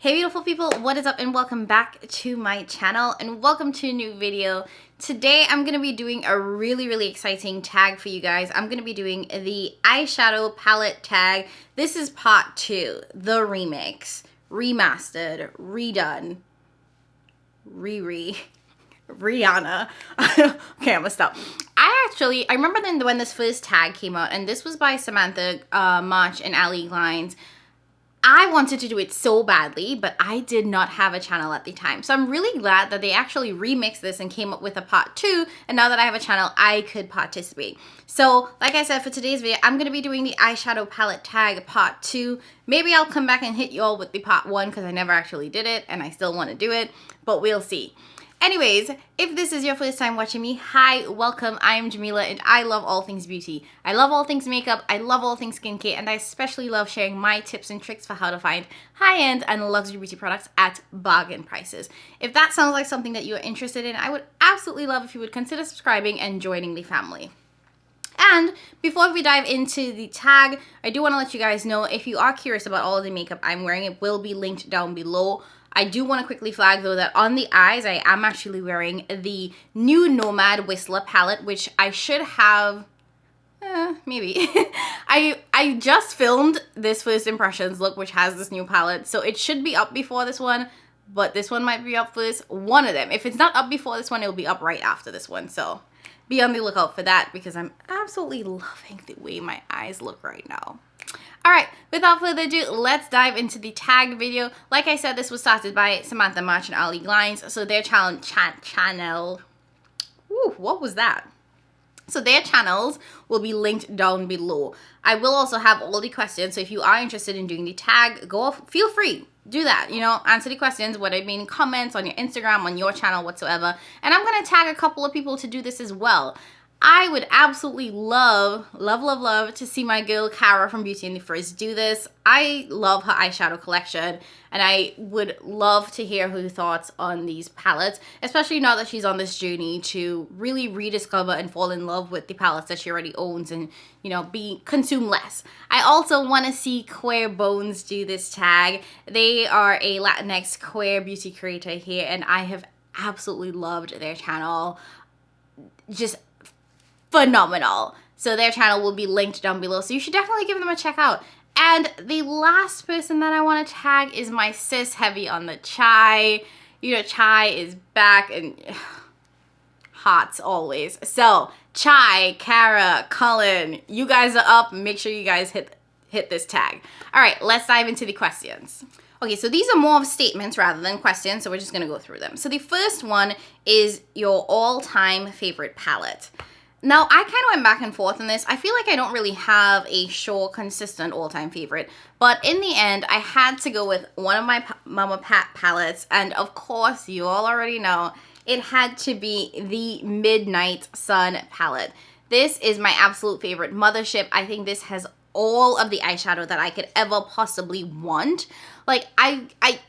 Hey beautiful people, what is up and welcome back to my channel and welcome to a new video. Today I'm going to be doing a really exciting tag for you guys. I'm going to be doing the eyeshadow palette tag. This is part 2, the remix, remastered, redone, Rihanna. Okay, I'm gonna stop. I remember then when this first tag came out, and this was by Samantha March and Ali Glines. I wanted to do it so badly, but I did not have a channel at the time. So I'm really glad that they actually remixed this and came up with a part 2. And now that I have a channel, I could participate. So like I said, for today's video, I'm going to be doing the eyeshadow palette tag part 2. Maybe I'll come back and hit you all with the part 1 because I never actually did it and I still want to do it, but we'll see. Anyways, if this is your first time watching me, hi, welcome. I am Jamila and I love all things beauty. I love all things makeup, I love all things skincare, and I especially love sharing my tips and tricks for how to find high-end and luxury beauty products at bargain prices. If that sounds like something that you're interested in, I would absolutely love if you would consider subscribing and joining the family. And before we dive into the tag, I do want to let you guys know, if you are curious about all of the makeup I'm wearing, it will be linked down below. I do want to quickly flag though that on the eyes, I am actually wearing the new Nomad Whistler palette, which I should have, maybe. I just filmed this first impressions look, which has this new palette, so it should be up before this one, but this one might be up first. One of them. If it's not up before this one, it'll be up right after this one, so be on the lookout for that because I'm absolutely loving the way my eyes look right now. Alright, without further ado, let's dive into the tag video. Like I said, this was started by Samantha March and Ali Glines, so their channel, what was that? So their channels will be linked down below. I will also have all the questions, so if you are interested in doing the tag, feel free, do that, answer the questions, whether it be in comments, on your Instagram, on your channel, whatsoever. And I'm going to tag a couple of people to do this as well. I would absolutely love to see my girl Cara from Beauty and the Frizz do this. I love her eyeshadow collection and I would love to hear her thoughts on these palettes, especially now that she's on this journey to really rediscover and fall in love with the palettes that she already owns and, consume less. I also want to see Queer Bones do this tag. They are a Latinx queer beauty creator here and I have absolutely loved their channel. Just phenomenal. So their channel will be linked down below, so you should definitely give them a check out. And the last person that I want to tag is my sis Heavy on the Chai. Chai is back and hots always. So Chai, Cara, Cullen, you guys are up. Make sure you guys hit this tag. All right, let's dive into the questions. Okay, so these are more of statements rather than questions, so we're just going to go through them. So the first one is your all-time favorite palette. Now, I kind of went back and forth on this. I feel like I don't really have a sure, consistent all-time favorite. But in the end, I had to go with one of my Mama Pat palettes. And of course, you all already know, it had to be the Midnight Sun palette. This is my absolute favorite mothership. I think this has all of the eyeshadow that I could ever possibly want. Like,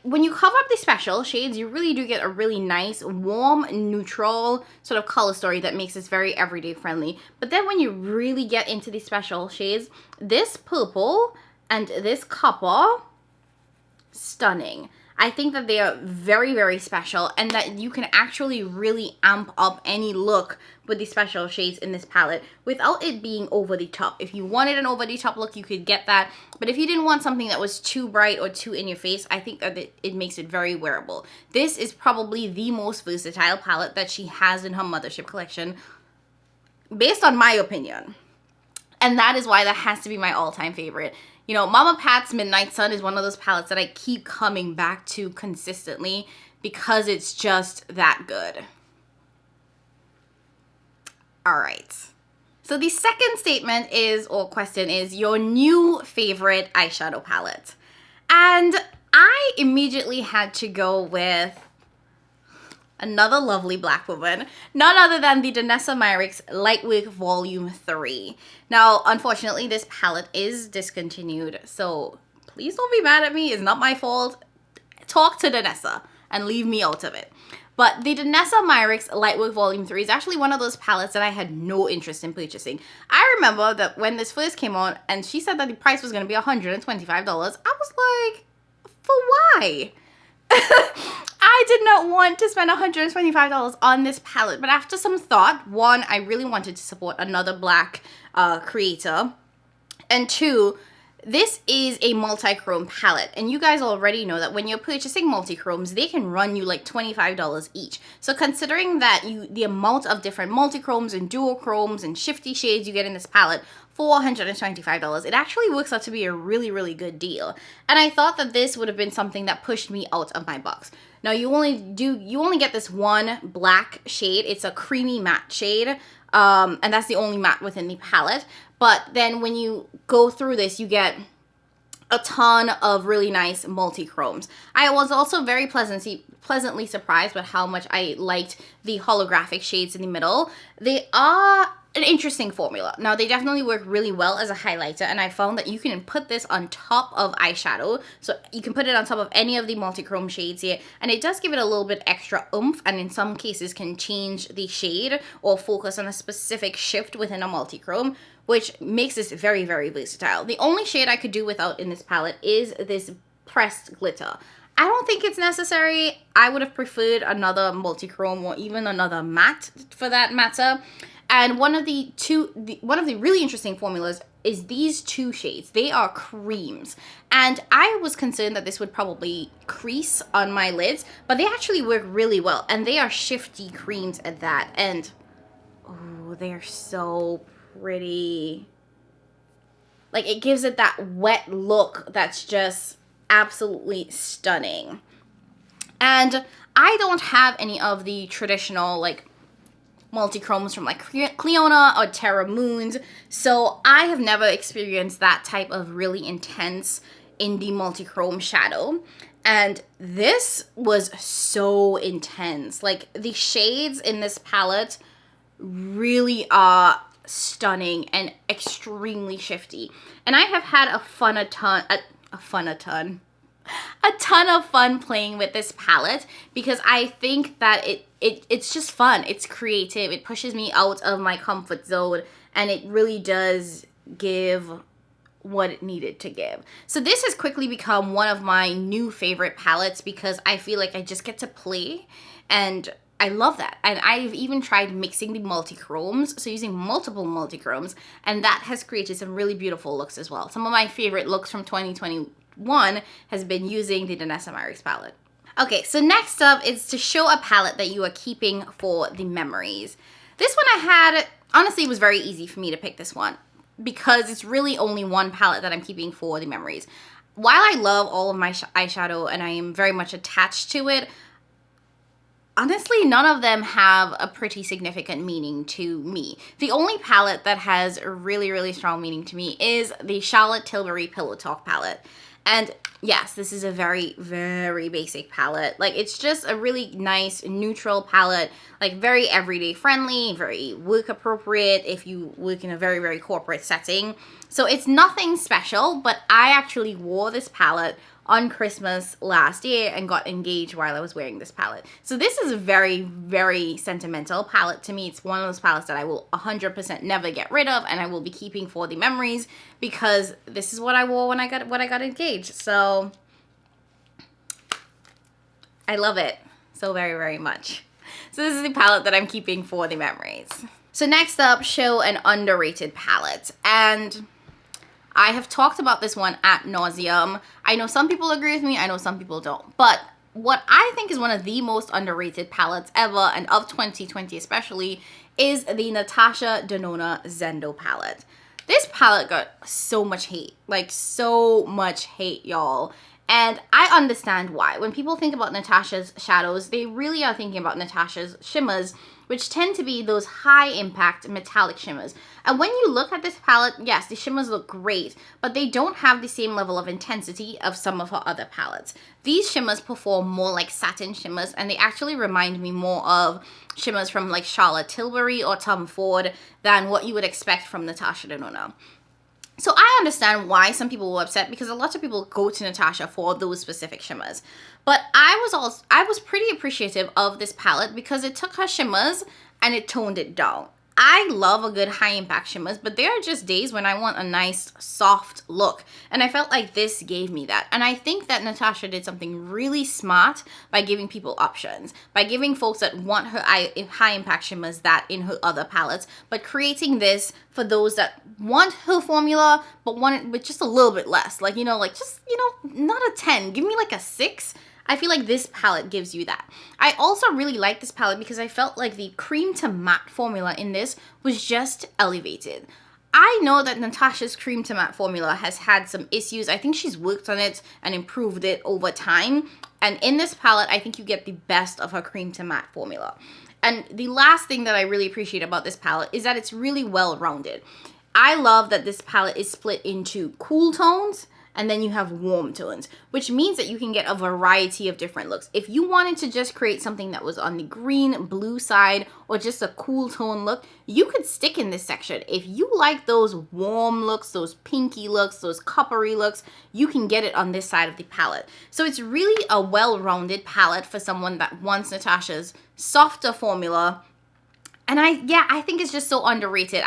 when you cover up the special shades, you really do get a really nice, warm, neutral sort of color story that makes this very everyday friendly. But then when you really get into the special shades, this purple and this copper, stunning. I think that they are very special and that you can actually really amp up any look with the special shades in this palette without it being over the top. If you wanted an over the top look, you could get that. But if you didn't want something that was too bright or too in your face, I think that it makes it very wearable. This is probably the most versatile palette that she has in her mothership collection, based on my opinion. And that is why that has to be my all-time favorite. Mama Pat's Midnight Sun is one of those palettes that I keep coming back to consistently because it's just that good. All right. So the second statement or question is your new favorite eyeshadow palette. And I immediately had to go with another lovely black woman, none other than the Danessa Myricks Lightwork Volume 3. Now, unfortunately, this palette is discontinued, so please don't be mad at me. It's not my fault. Talk to Danessa and leave me out of it. But the Danessa Myricks Lightwork Volume 3 is actually one of those palettes that I had no interest in purchasing. I remember that when this first came out and she said that the price was going to be $125, I was like, for why? I did not want to spend $125 on this palette, but after some thought, one, I really wanted to support another black creator, and two, this is a multi-chrome palette, and you guys already know that when you're purchasing multi-chromes, they can run you like $25 each. So considering that the amount of different multi-chromes and duochromes and shifty shades you get in this palette for $125, it actually works out to be a really, really good deal. And I thought that this would have been something that pushed me out of my box. Now you only get this one black shade. It's a creamy matte shade, and that's the only matte within the palette. But then when you go through this, you get a ton of really nice multi-chromes. I was also very pleasantly surprised with how much I liked the holographic shades in the middle. They are an interesting formula. Now, they definitely work really well as a highlighter, and I found that you can put this on top of eyeshadow. So you can put it on top of any of the multi-chrome shades here, and it does give it a little bit extra oomph, and in some cases can change the shade or focus on a specific shift within a multi-chrome, which makes this very, very versatile. The only shade I could do without in this palette is this pressed glitter. I don't think it's necessary. I would have preferred another multi-chrome or even another matte for that matter. And one of the really interesting formulas is these two shades. They are creams. And I was concerned that this would probably crease on my lids, but they actually work really well. And they are shifty creams at that. And, oh, they are so pretty. Like, it gives it that wet look that's just absolutely stunning. And I don't have any of the traditional, like, multi-chromes from like Cleona or Terra Moons, so I have never experienced that type of really intense indie multi-chrome shadow, and this was so intense. Like, the shades in this palette really are stunning and extremely shifty, and I have had a ton of fun playing with this palette because I think that it's just fun. It's creative. It pushes me out of my comfort zone, and it really does give what it needed to give. So this has quickly become one of my new favorite palettes because I feel like I just get to play, and I love that. And I've even tried mixing the multi-chromes, so using multiple multi-chromes, and that has created some really beautiful looks as well. Some of my favorite looks from 2021 has been using the Danessa Myricks palette. Okay, so next up is to show a palette that you are keeping for the memories. This one I had, honestly, it was very easy for me to pick this one because it's really only one palette that I'm keeping for the memories. While I love all of my eyeshadow and I am very much attached to it, honestly, none of them have a pretty significant meaning to me. The only palette that has a really, really strong meaning to me is the Charlotte Tilbury Pillow Talk palette. And yes, this is a very, very basic palette. Like, it's just a really nice, neutral palette, like very everyday friendly, very work appropriate if you work in a very, very corporate setting. So it's nothing special, but I actually wore this palette on Christmas last year and got engaged while I was wearing this palette. So this is a very, very sentimental palette to me. It's one of those palettes that I will 100% never get rid of, and I will be keeping for the memories because this is what I wore when I got engaged. So I love it so very, very much. So this is the palette that I'm keeping for the memories. So next up, show an underrated palette. And I have talked about this one ad nauseum. I know some people agree with me, I know some people don't. But what I think is one of the most underrated palettes ever, and of 2020 especially, is the Natasha Denona Zendo palette. This palette got so much hate. Like, so much hate, y'all. And I understand why. When people think about Natasha's shadows, they really are thinking about Natasha's shimmers, which tend to be those high impact metallic shimmers. And when you look at this palette, yes, the shimmers look great, but they don't have the same level of intensity of some of her other palettes. These shimmers perform more like satin shimmers, and they actually remind me more of shimmers from like Charlotte Tilbury or Tom Ford than what you would expect from Natasha Denona. So I understand why some people were upset because a lot of people go to Natasha for those specific shimmers. But I was pretty appreciative of this palette because it took her shimmers and it toned it down. I love a good high impact shimmers, but there are just days when I want a nice soft look. And I felt like this gave me that. And I think that Natasha did something really smart by giving people options. By giving folks that want her high impact shimmers that in her other palettes. But creating this for those that want her formula, but want it with just a little bit less. Like, not a 10. Give me like a 6. I feel like this palette gives you that. I also really like this palette because I felt like the cream to matte formula in this was just elevated. I know that Natasha's cream to matte formula has had some issues. I think she's worked on it and improved it over time. And in this palette, I think you get the best of her cream to matte formula. And the last thing that I really appreciate about this palette is that it's really well-rounded. I love that this palette is split into cool tones and then you have warm tones, which means that you can get a variety of different looks. If you wanted to just create something that was on the green, blue side, or just a cool tone look, you could stick in this section. If you like those warm looks, those pinky looks, those coppery looks, you can get it on this side of the palette. So it's really a well-rounded palette for someone that wants Natasha's softer formula. And I think it's just so underrated.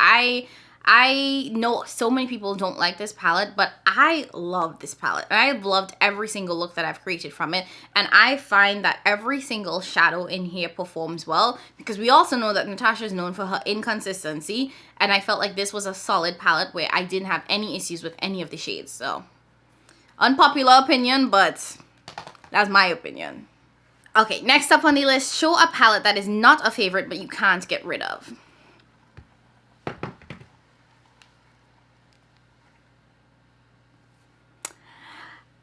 I know so many people don't like this palette, but I love this palette. And I've loved every single look that I've created from it. And I find that every single shadow in here performs well because we also know that Natasha is known for her inconsistency. And I felt like this was a solid palette where I didn't have any issues with any of the shades. So, unpopular opinion, but that's my opinion. Okay, next up on the list, show a palette that is not a favorite but you can't get rid of.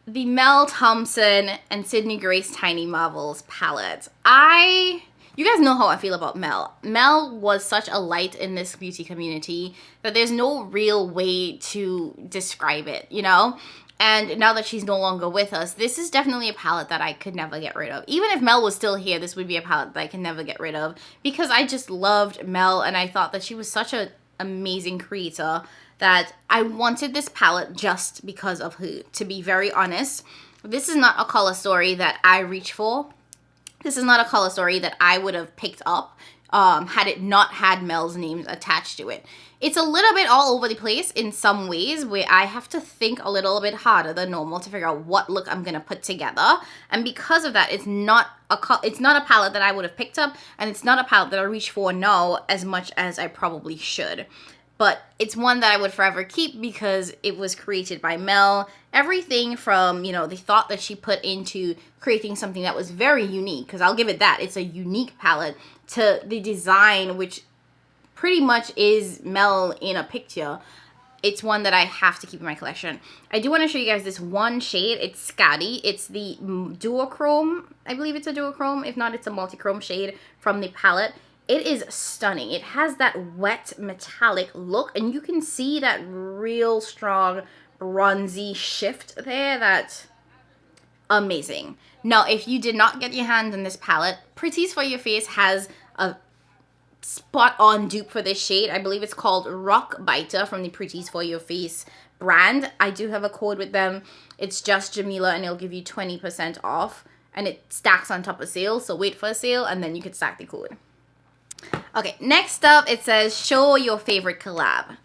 The Mel Thompson and Sydney Grace Tiny Marvels palette. You guys know how I feel about Mel. Mel was such a light in this beauty community that there's no real way to describe it, And now that she's no longer with us, this is definitely a palette that I could never get rid of. Even if Mel was still here, this would be a palette that I can never get rid of because I just loved Mel and I thought that she was such an amazing creator that I wanted this palette just because of her. To be very honest, this is not a color story that I reach for. This is not a color story that I would have picked up had it not had Mel's names attached to it. It's a little bit all over the place in some ways where I have to think a little bit harder than normal to figure out what look I'm going to put together. And because of that, it's not a palette that I would have picked up, and it's not a palette that I reach for now as much as I probably should. But it's one that I would forever keep because it was created by Mel. Everything from, the thought that she put into creating something that was very unique, because I'll give it that, it's a unique palette, to the design, which pretty much is Mel in a picture. It's one that I have to keep in my collection. I do want to show you guys this one shade. It's Scotty. It's the duochrome. I believe it's a duochrome. If not, it's a multi-chrome shade from the palette. It is stunning. It has that wet metallic look, and you can see that real strong bronzy shift there. That's amazing. Now, if you did not get your hand on this palette, Pretties for Your Face has a spot-on dupe for this shade. I believe it's called Rock Biter from the Pretties for Your Face brand. I do have a code with them. It's just Jamila, and it'll give you 20% off, and it stacks on top of sale, so wait for a sale, and then you can stack the code. Okay, next up, it says, show your favorite collab.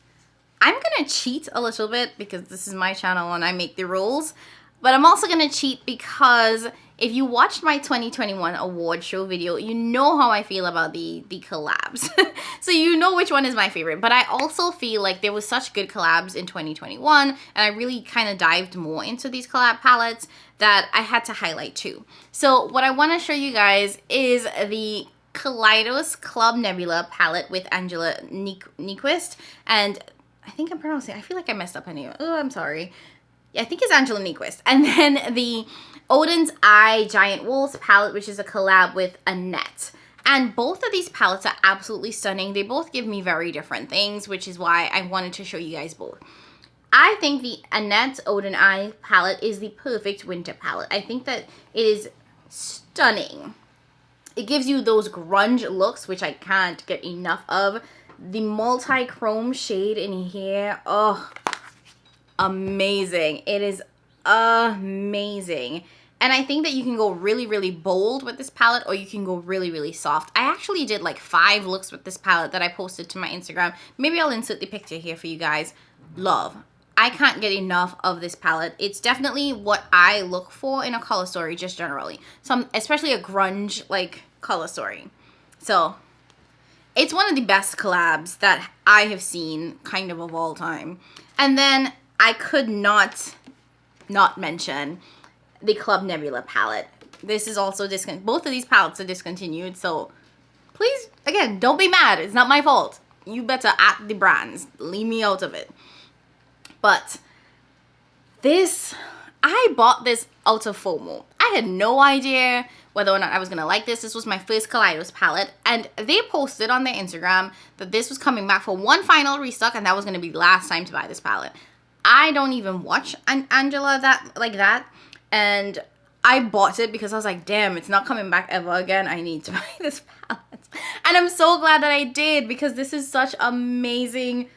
I'm going to cheat a little bit because this is my channel and I make the rules. But I'm also going to cheat because if you watched my 2021 award show video, you know how I feel about the collabs. So you know which one is my favorite. But I also feel like there was such good collabs in 2021, and I really kind of dived more into these collab palettes that I had to highlight too. So what I want to show you guys is the Kaleidos Club Nebula palette with Angela Nyquist, and I think I'm pronouncing, I feel like I messed up her name. Oh, I'm sorry. I think it's Angela Nyquist. And then the Odin's Eye Giant Wolves palette, which is a collab with Annette. And both of these palettes are absolutely stunning. They both give me very different things, which is why I wanted to show you guys both. I think the Annette Odin Eye palette is the perfect winter palette. I think that it is stunning. It gives you those grunge looks, which I can't get enough of. The multi-chrome shade in here, oh, amazing. It is amazing. And I think that you can go really, really bold with this palette, or you can go really, really soft. I actually did like 5 looks with this palette that I posted to my Instagram. Maybe I'll insert the picture here for you guys. Love. I can't get enough of this palette. It's definitely what I look for in a color story, just generally. Especially a grunge like color story. So it's one of the best collabs that I have seen kind of all time. And then I could not mention the Club Nebula palette. This is also discontinued. Both of these palettes are discontinued, so please, again, don't be mad. It's not my fault. You better at the brands. Leave me out of it. But this, I bought this out of FOMO. I had no idea whether or not I was gonna like this. This was my first Kaleidos palette, and they posted on their Instagram that this was coming back for one final restock, and that was gonna be the last time to buy this palette. I don't even watch Angela like that, and I bought it because I was like, damn, it's not coming back ever again. I need to buy this palette. And I'm so glad that I did, because this is such amazing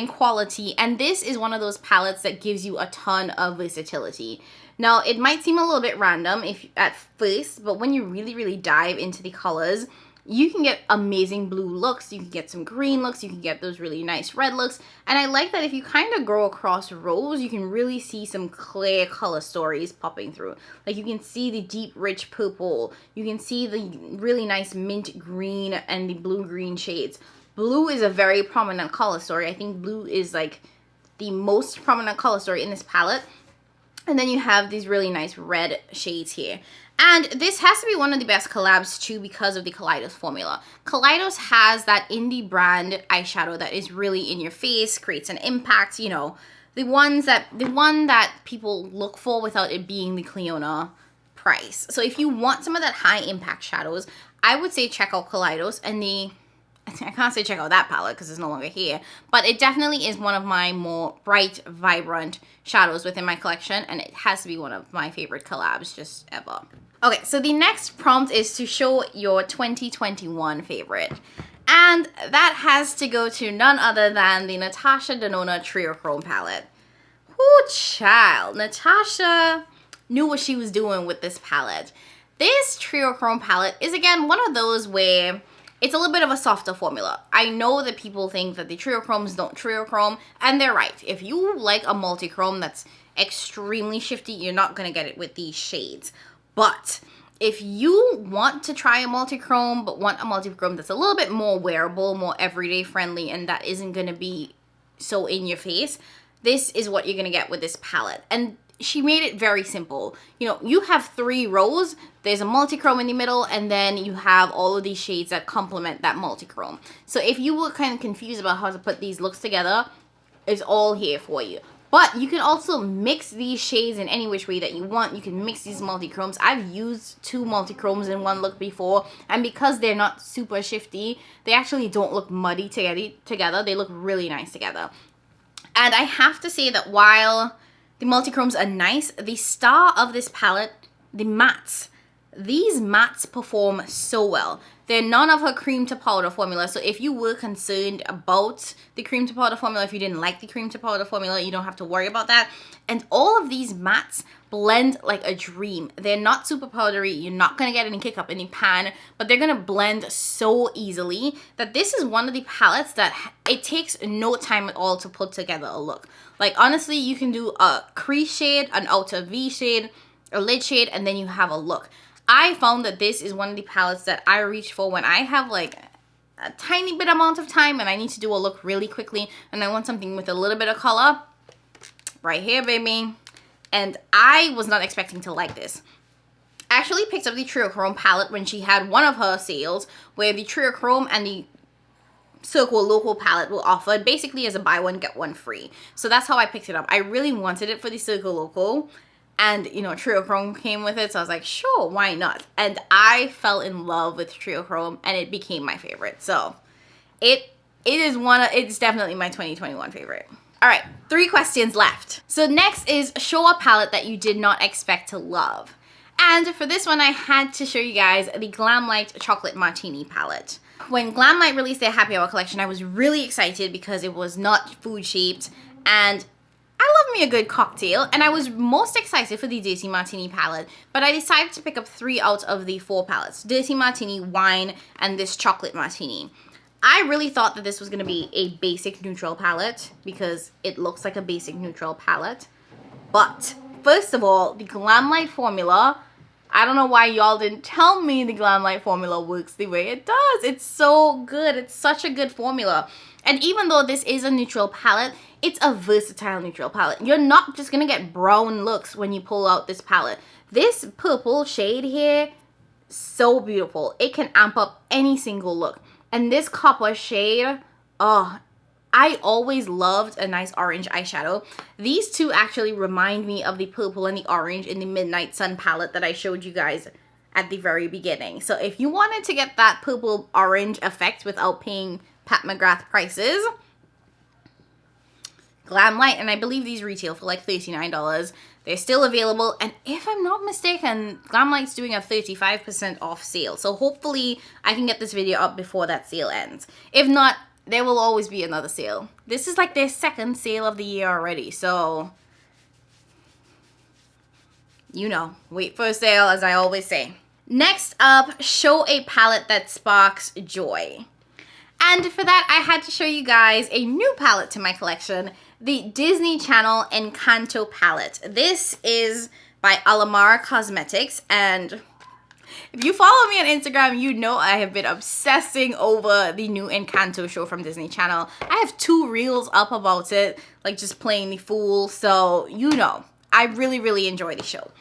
quality, and this is one of those palettes that gives you a ton of versatility. Now, it might seem a little bit random at first, but when you really dive into the colors, you can get amazing blue looks, you can get some green looks, you can get those really nice red looks, and I like that if you kind of go across rows, you can really see some clear color stories popping through. Like, you can see the deep, rich purple, you can see the really nice mint green and the blue-green shades. Blue is a very prominent color story. I think blue is like the most prominent color story in this palette. And then you have these really nice red shades here. And this has to be one of the best collabs too, because of the Kaleidos formula. Kaleidos has that indie brand eyeshadow that is really in your face, creates an impact, you know, the one that people look for without it being the Clionadh price. So if you want some of that high impact shadows, I would say check out Kaleidos, and I can't say check out that palette because it's no longer here, but it definitely is one of my more bright, vibrant shadows within my collection, and it has to be one of my favorite collabs just ever. Okay, so the next prompt is to show your 2021 favorite, and that has to go to none other than the Natasha Denona Triochrome palette. Whoo, child. Natasha knew what she was doing with this palette. This Triochrome palette is, again, one of those where it's a little bit of a softer formula. I know that people think that the triochromes don't triochrome, and they're right. If you like a multichrome that's extremely shifty, you're not going to get it with these shades. But if you want to try a multichrome, but want a multichrome that's a little bit more wearable, more everyday friendly, and that isn't going to be so in your face, this is what you're going to get with this palette. And she made it very simple. You know, you have 3 rows, there's a multichrome in the middle, and then you have all of these shades that complement that multichrome. So if you were kind of confused about how to put these looks together, it's all here for you. But you can also mix these shades in any which way that you want. You can mix these multichromes. I've used 2 multichromes in one look before, and because they're not super shifty, they actually don't look muddy together. They look really nice together. And I have to say that while the multichromes are nice, the star of this palette, the mattes. These mattes perform so well. They're none of her cream to powder formula, so if you were concerned about the cream to powder formula, if you didn't like the cream to powder formula, you don't have to worry about that. And all of these mattes blend like a dream. They're not super powdery, you're not going to get any kick up in the pan, but they're going to blend so easily that this is one of the palettes that it takes no time at all to put together a look. Like, honestly, you can do a crease shade, an outer V shade, a lid shade, and then you have a look. I found that this is one of the palettes that I reach for when I have like a tiny bit amount of time and I need to do a look really quickly and I want something with a little bit of color. Right here, baby. And I was not expecting to like this. I actually picked up the Triochrome palette when she had one of her sales where the Triochrome and the Circle Local palette were offered basically as a buy one get one free. So that's how I picked it up. I really wanted it for the Circle Local, and you know, Triochrome came with it, so I was like, sure, why not? And I fell in love with Triochrome and it became my favorite. So it's definitely my 2021 favorite. All right, 3 questions left. So next is show a palette that you did not expect to love. And for this one, I had to show you guys the Glamlite Chocolate Martini palette. When Glamlite released their Happy Hour collection, I was really excited because it was not food shaped, and I love me a good cocktail, and I was most excited for the Dirty Martini palette, but I decided to pick up 3 out of the 4 palettes. Dirty Martini, Wine, and this Chocolate Martini. I really thought that this was going to be a basic neutral palette because it looks like a basic neutral palette. But, first of all, the Glamlight formula, I don't know why y'all didn't tell me the Glamlight formula works the way it does. It's so good. It's such a good formula. And even though this is a neutral palette, it's a versatile neutral palette. You're not just going to get brown looks when you pull out this palette. This purple shade here, so beautiful. It can amp up any single look. And this copper shade, oh, I always loved a nice orange eyeshadow. These two actually remind me of the purple and the orange in the Midnight Sun palette that I showed you guys at the very beginning. So if you wanted to get that purple orange effect without paying Pat McGrath prices, Glamlight, and I believe these retail for like $39. They're still available, and if I'm not mistaken, Glamlight's doing a 35% off sale. So hopefully I can get this video up before that sale ends. If not, there will always be another sale. This is like their 2nd sale of the year already, so you know, wait for a sale, as I always say. Next up, show a palette that sparks joy. And for that, I had to show you guys a new palette to my collection, the Disney Channel Encanto palette. This is by Alamara Cosmetics, and if you follow me on Instagram, you know I have been obsessing over the new Encanto show from Disney Channel. I have 2 reels up about it, like just playing the fool, so you know, I really, really enjoy the show.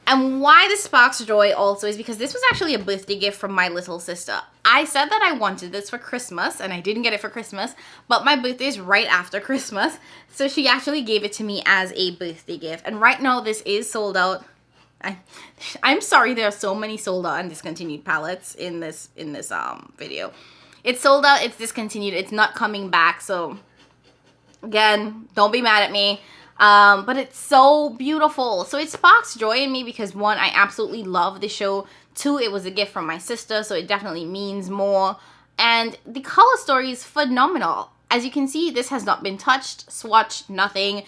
And why this sparks joy also is because this was actually a birthday gift from my little sister. I said that I wanted this for Christmas, and I didn't get it for Christmas, but my birthday is right after Christmas, so she actually gave it to me as a birthday gift. And right now this is sold out. I'm sorry there are so many sold out and discontinued palettes in this video. It's sold out, it's discontinued, it's not coming back, so again, don't be mad at me. But it's so beautiful. So it sparks joy in me because 1, I absolutely love the show. 2, it was a gift from my sister, so it definitely means more. And the color story is phenomenal. As you can see, this has not been touched, swatched, nothing.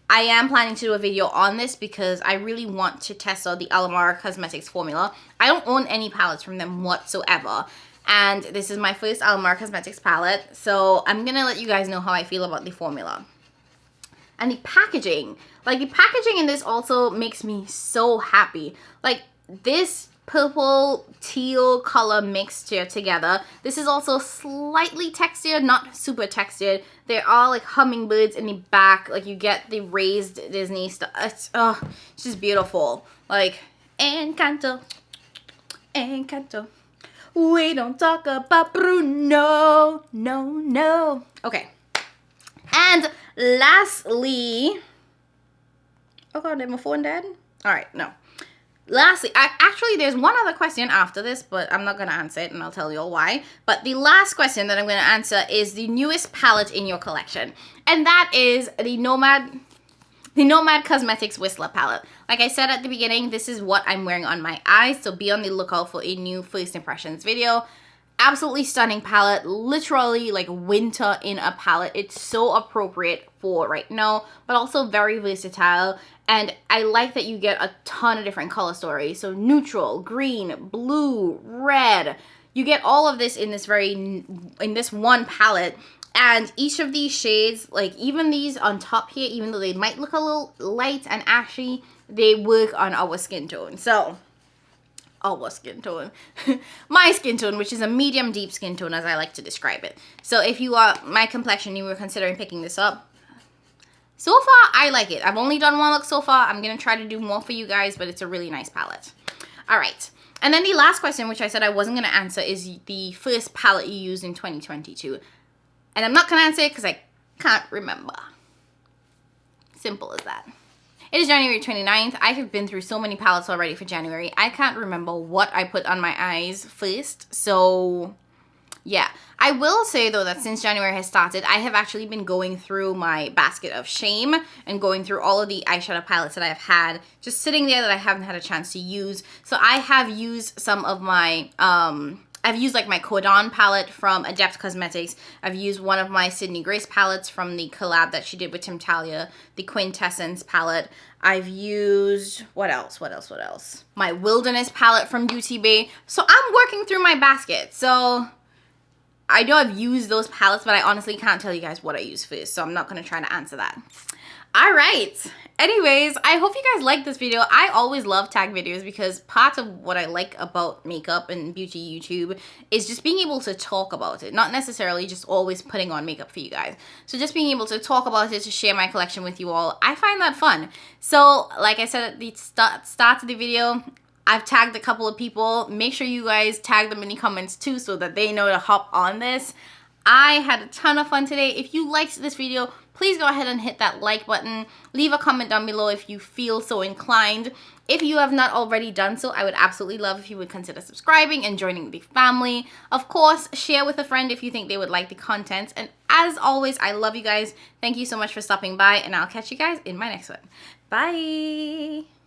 I am planning to do a video on this because I really want to test out the Alamara Cosmetics formula. I don't own any palettes from them whatsoever. And this is my first Alamara Cosmetics palette, so I'm gonna let you guys know how I feel about the formula. And the packaging, like the packaging in this also makes me so happy. Like this purple teal color mixture together. This is also slightly textured, not super textured. There are like hummingbirds in the back, like you get the raised Disney stuff. It's just beautiful. Like Encanto, Encanto. We don't talk about Bruno, no. Okay. And lastly, oh god, did my phone dead? Alright, no. Lastly, actually there's one other question after this, but I'm not going to answer it and I'll tell you all why. But the last question that I'm going to answer is the newest palette in your collection. And that is the Nomad Cosmetics Whistler palette. Like I said at the beginning, this is what I'm wearing on my eyes, so be on the lookout for a new first impressions video. Absolutely stunning palette, literally like winter in a palette. It's so appropriate for right now, but also very versatile. And I like that you get a ton of different color stories. So neutral, green, blue, red. You get all of this in this one palette. And each of these shades, like even these on top here, even though they might look a little light and ashy, they work on our skin tone. So our skin tone. My skin tone, which is a medium deep skin tone as I like to describe it. So if you are my complexion, you were considering picking this up, so far I like it. I've only done 1 look so far. I'm going to try to do more for you guys, but it's a really nice palette. Alright, and then the last question, which I said I wasn't going to answer, is the first palette you used in 2022. And I'm not going to answer it because I can't remember. Simple as that. It is January 29th. I have been through so many palettes already for January. I can't remember what I put on my eyes first. So, yeah. I will say, though, that since January has started, I have actually been going through my basket of shame and going through all of the eyeshadow palettes that I've had just sitting there that I haven't had a chance to use. So I have used some of my I've used like my Codon palette from Adept Cosmetics. I've used one of my Sydney Grace palettes from the collab that she did with Tim Talia, the Quintessence palette. I've used, what else? My Wilderness palette from Beauty Bay. So I'm working through my basket. So I know I've used those palettes, but I honestly can't tell you guys what I use first. So I'm not going to try to answer that. All right. Anyways, I hope you guys like this video. I always love tag videos because part of what I like about makeup and beauty YouTube is just being able to talk about it. Not necessarily just always putting on makeup for you guys. So just being able to talk about it, to share my collection with you all, I find that fun. So like I said at the start of the video, I've tagged a couple of people. Make sure you guys tag them in the comments too so that they know to hop on this. I had a ton of fun today. If you liked this video, please go ahead and hit that like button. Leave a comment down below if you feel so inclined. If you have not already done so, I would absolutely love if you would consider subscribing and joining the family. Of course, share with a friend if you think they would like the content. And as always, I love you guys. Thank you so much for stopping by, and I'll catch you guys in my next one. Bye!